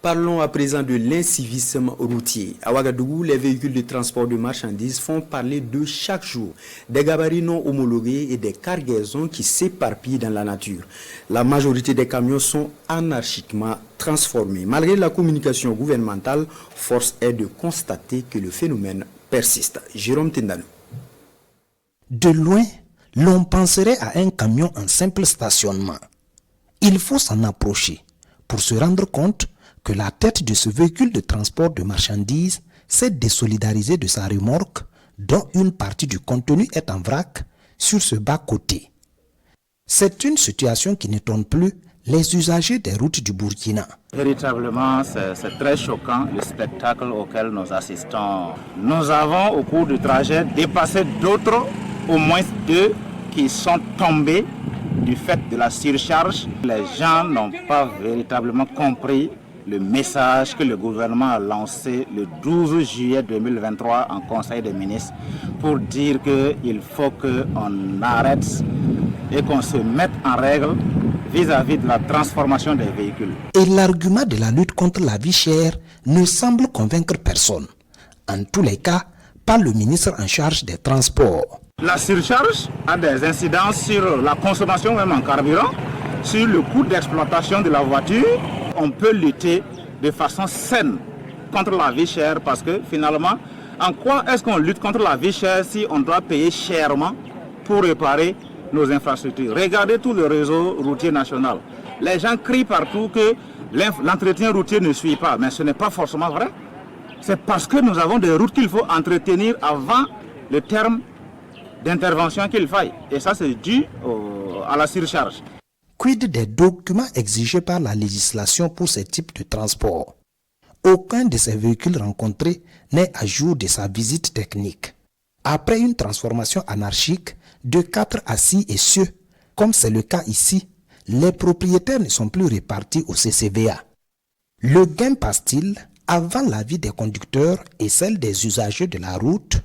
Parlons à présent de l'incivisme routier. À Ouagadougou, les véhicules de transport de marchandises font parler d'eux chaque jour. Des gabarits non homologués et des cargaisons qui s'éparpillent dans la nature. La majorité des camions sont anarchiquement transformés. Malgré la communication gouvernementale, force est de constater que le phénomène persiste. Jérôme Tindalou. De loin, l'on penserait à un camion en simple stationnement. Il faut s'en approcher pour se rendre compte que la tête de ce véhicule de transport de marchandises s'est désolidarisée de sa remorque, dont une partie du contenu est en vrac sur ce bas-côté. C'est une situation qui n'étonne plus les usagers des routes du Burkina. Véritablement, c'est très choquant le spectacle auquel nous assistons. Nous avons au cours du trajet dépassé d'autres, au moins 2, qui sont tombés du fait de la surcharge. Les gens n'ont pas véritablement compris le message que le gouvernement a lancé le 12 juillet 2023 en Conseil des ministres pour dire qu'il faut qu'on arrête et qu'on se mette en règle vis-à-vis de la transformation des véhicules. Et l'argument de la lutte contre la vie chère ne semble convaincre personne. En tous les cas, pas le ministre en charge des transports. La surcharge a des incidences sur la consommation même en carburant, sur le coût d'exploitation de la voiture. On peut lutter de façon saine contre la vie chère parce que finalement, en quoi est-ce qu'on lutte contre la vie chère si on doit payer chèrement pour réparer nos infrastructures? Regardez tout le réseau routier national. Les gens crient partout que l'entretien routier ne suit pas, mais ce n'est pas forcément vrai. C'est parce que nous avons des routes qu'il faut entretenir avant le terme d'intervention qu'il faille. Et ça, c'est dû à la surcharge. Quid des documents exigés par la législation pour ce type de transport? Aucun de ces véhicules rencontrés n'est à jour de sa visite technique. Après une transformation anarchique de 4 à 6 essieux, comme c'est le cas ici, les propriétaires ne sont plus répartis au CCVA. Le gain passe-t-il avant la vie des conducteurs et celle des usagers de la route?